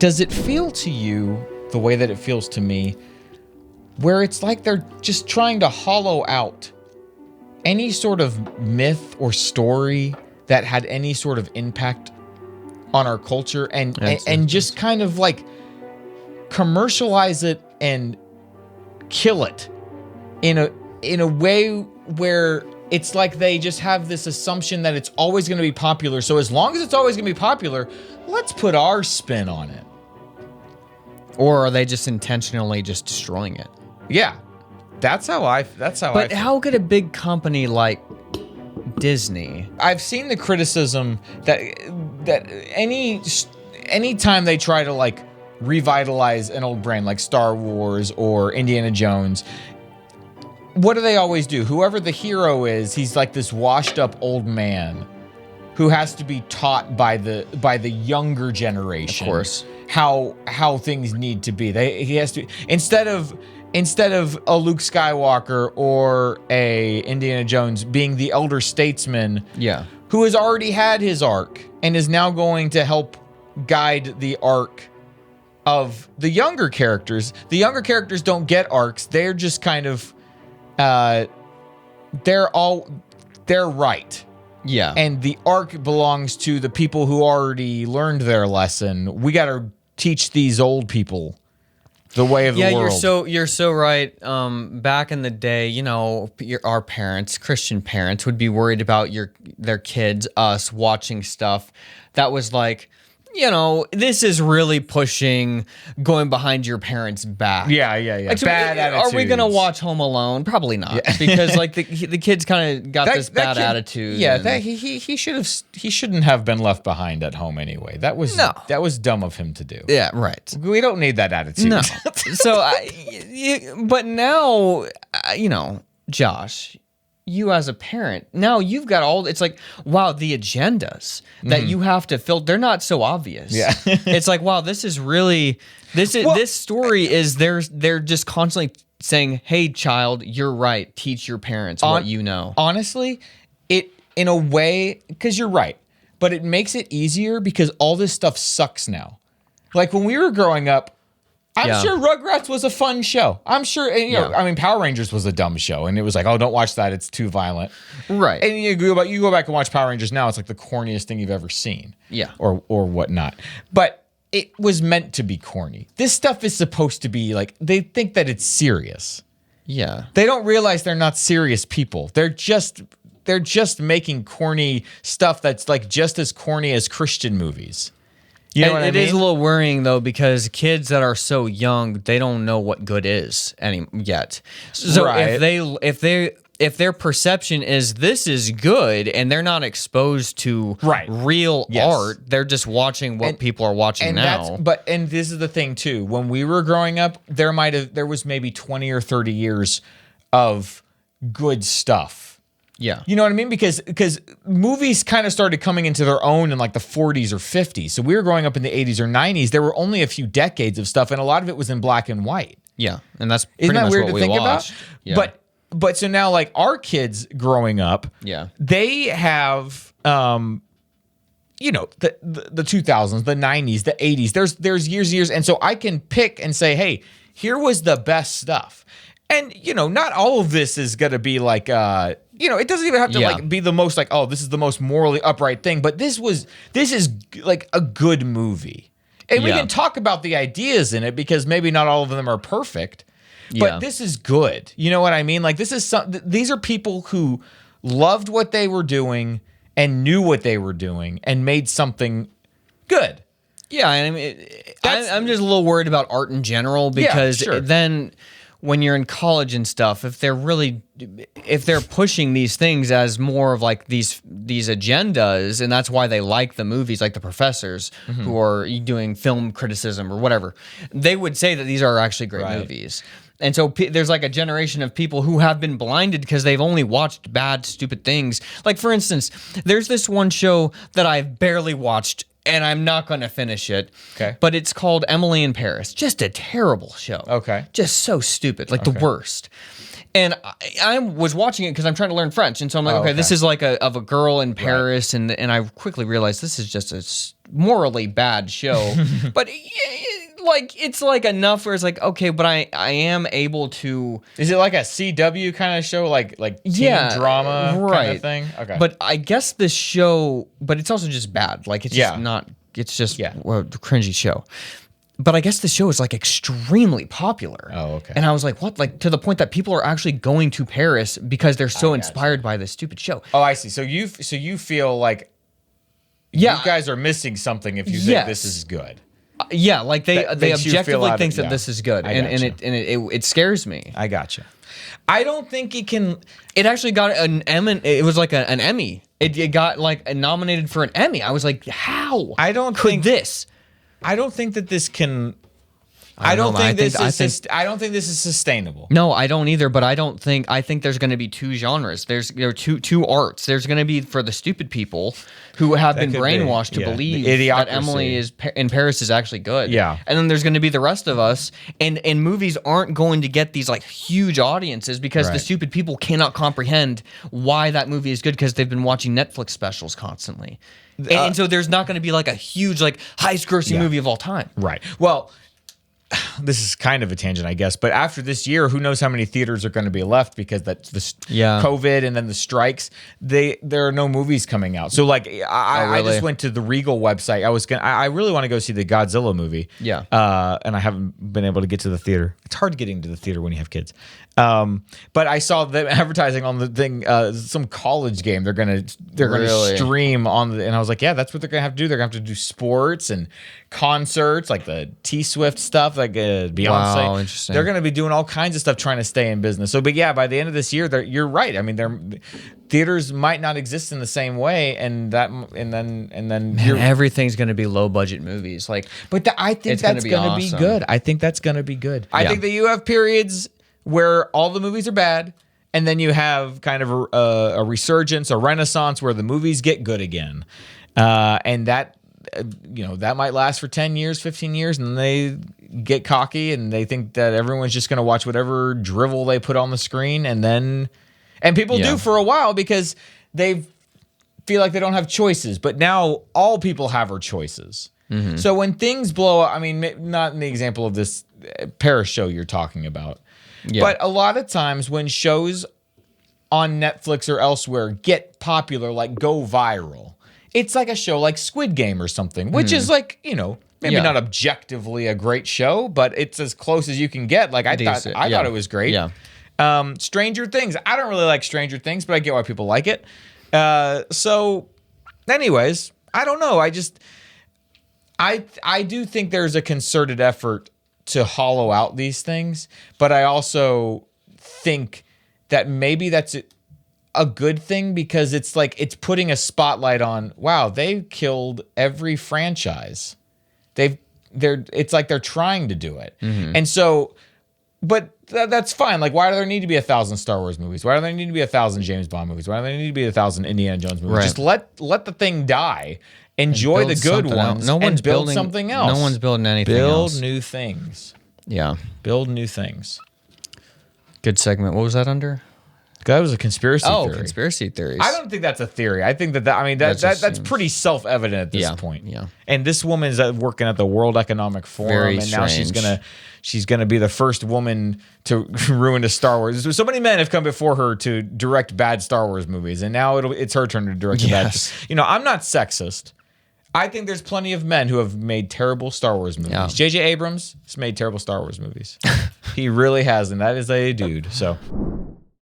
does it feel to you the way that it feels to me, where it's like they're just trying to hollow out any sort of myth or story that had any sort of impact on our culture and just kind of like commercialize it and kill it in a way where it's like they just have this assumption that it's always going to be popular. So as long as it's always going to be popular, let's put our spin on it. Or are they just intentionally just destroying it? Yeah. But how could a big company like Disney? I've seen the criticism that any time they try to like revitalize an old brand like Star Wars or Indiana Jones, what do they always do? Whoever the hero is, he's like this washed up old man who has to be taught by the younger generation, of course, how things need to be. He has to, instead of a Luke Skywalker or a Indiana Jones being the elder statesman, who has already had his arc and is now going to help guide the arc of the younger characters. The younger characters don't get arcs. They're just kind of they're right. Yeah. And the arc belongs to the people who already learned their lesson. We got to teach these old people the way of the world. Yeah, you're so right. Back in the day, you know, our parents, Christian parents, would be worried about their kids, us, watching stuff that was like, you know, this is really pushing going behind your parents' back. Yeah. Like, so bad attitudes. Are we gonna watch Home Alone? Probably not, because like the kids kind of got this bad attitude. Yeah, he shouldn't have been left behind at home anyway. That was dumb of him to do. Yeah, right. We don't need that attitude. No. So, but now, you know, Josh, you as a parent, now you've got it's like, wow, the agendas that you have to fill, they're not so obvious. Yeah. It's like, wow, this story is they're just constantly saying, hey, child, you're right. Teach your parents what you know. Honestly, it, in a way, because you're right, but it makes it easier because all this stuff sucks now. Like when we were growing up, I'm sure Rugrats was a fun show. I'm sure, you know, I mean, Power Rangers was a dumb show, and it was like, oh, don't watch that; it's too violent. Right. And you go back and watch Power Rangers now; it's like the corniest thing you've ever seen. Yeah. Or whatnot. But it was meant to be corny. This stuff is supposed to be like, they think that it's serious. Yeah. They don't realize they're not serious people. They're just making corny stuff that's like just as corny as Christian movies. You know what I mean? It is a little worrying though, because kids that are so young, they don't know what good is yet. So if their perception is this is good and they're not exposed to real art, they're just watching what people are watching now. And this is the thing too. When we were growing up, there was maybe 20 or 30 years of good stuff. Yeah. You know what I mean? Because movies kind of started coming into their own in like the 40s or 50s. So we were growing up in the 80s or 90s. There were only a few decades of stuff, and a lot of it was in black and white. Yeah, and that's pretty much what we watched. Yeah. But so now, like, our kids growing up, they have, you know, the 2000s, the 90s, the 80s. There's years, and so I can pick and say, hey, here was the best stuff. And, you know, not all of this is going to be like, you know, it doesn't even have to like be the most like, oh, this is the most morally upright thing. But this is like a good movie. And we can talk about the ideas in it because maybe not all of them are perfect. But this is good. You know what I mean? Like these are people who loved what they were doing and knew what they were doing and made something good. Yeah, I mean, I'm just a little worried about art in general because then when you're in college and stuff, if they're pushing these things as more of like these agendas, and that's why they like the movies, like the professors who are doing film criticism or whatever, they would say that these are actually great movies. And so there's like a generation of people who have been blinded because they've only watched bad, stupid things. Like, for instance, there's this one show that I've barely watched, and I'm not going to finish it. Okay. But it's called Emily in Paris. Just a terrible show. Okay. Just so stupid, like the worst. And I was watching it because I'm trying to learn French, and so I'm like, okay, this is like of a girl in Paris, and I quickly realized this is just a morally bad show, but like it's like enough where it's like, okay, but I am able to. Is it like a CW kind of show, like teen drama kind of thing? Okay, but I guess this show, but it's also just bad. Like it's just not. It's just a cringy show. But I guess the show is like extremely popular. Oh, okay. And I was like, what? Like to the point that people are actually going to Paris because they're so inspired by this stupid show. Oh, I see. So you feel like you guys are missing something if you think this is good. Yeah, like they objectively think that this is good, and it scares me. I gotcha. I don't think it can. It actually got an Emmy. It was like an Emmy. It got like nominated for an Emmy. I was like, how? I don't think that this can. I don't think this is sustainable. No, I don't either. But I think there's going to be two genres. There are two arts. There's going to be for the stupid people who have been brainwashed to believe that Emily in Paris is actually good. Yeah. And then there's going to be the rest of us. And movies aren't going to get these like huge audiences because the stupid people cannot comprehend why that movie is good because they've been watching Netflix specials constantly. And so there's not going to be like a huge like highest grossing movie of all time. Right. Well, this is kind of a tangent, I guess, but after this year, who knows how many theaters are going to be left because that's the COVID and then the strikes. There are no movies coming out. So like, I just went to the Regal website. I really want to go see the Godzilla movie. Yeah. And I haven't been able to get to the theater. It's hard getting to the theater when you have kids. But I saw them advertising on the thing, some college game. They're gonna stream on and I was like, yeah, that's what they're gonna have to do. They're gonna have to do sports and concerts, like the T-Swift stuff, like Beyonce. Wow, interesting. They're gonna be doing all kinds of stuff trying to stay in business. So, but yeah, by the end of this year, you're right. I mean, theaters might not exist in the same way, and then everything's gonna be low budget movies. Like, but I think that's gonna be good. I think that's gonna be good. I think that you have periods where all the movies are bad, and then you have kind of a resurgence, a renaissance where the movies get good again. And that, that might last for 10 years, 15 years, and then they get cocky and they think that everyone's just going to watch whatever drivel they put on the screen. And people do for a while because they feel like they don't have choices. But now all people have are choices. Mm-hmm. So when things blow up, I mean, not in the example of this Paris show you're talking about, but a lot of times when shows on Netflix or elsewhere get popular, like go viral, it's like a show like Squid Game or something, which is like, maybe not objectively a great show, but it's as close as you can get. Like I thought it was great. Yeah. Stranger Things. I don't really like Stranger Things, but I get why people like it. So anyways, I don't know. I do think there's a concerted effort to hollow out these things, but I also think that maybe that's a good thing because it's like it's putting a spotlight on, wow, they killed every franchise. It's like they're trying to do it. Mm-hmm. And so, but that's fine. Like, why do there need to be 1,000 Star Wars movies? Why do there need to be 1,000 James Bond movies? Why do there need to be 1,000 Indiana Jones movies? Just let the thing die. Enjoy the good ones. No one's build something else. No one's building anything else. Build new things. Yeah. Build new things. Good segment. What was that under? That was a conspiracy theory. Oh, conspiracy theories. I don't think that's a theory. I think that's pretty self-evident at this point. Yeah. And this woman's working at the World Economic Forum, now she's gonna be the first woman to ruin a Star Wars. So many men have come before her to direct bad Star Wars movies, and now it's her turn to direct bad. I'm not sexist. I think there's plenty of men who have made terrible Star Wars movies. Yeah. J.J. Abrams has made terrible Star Wars movies. He really has, and that is a dude. So.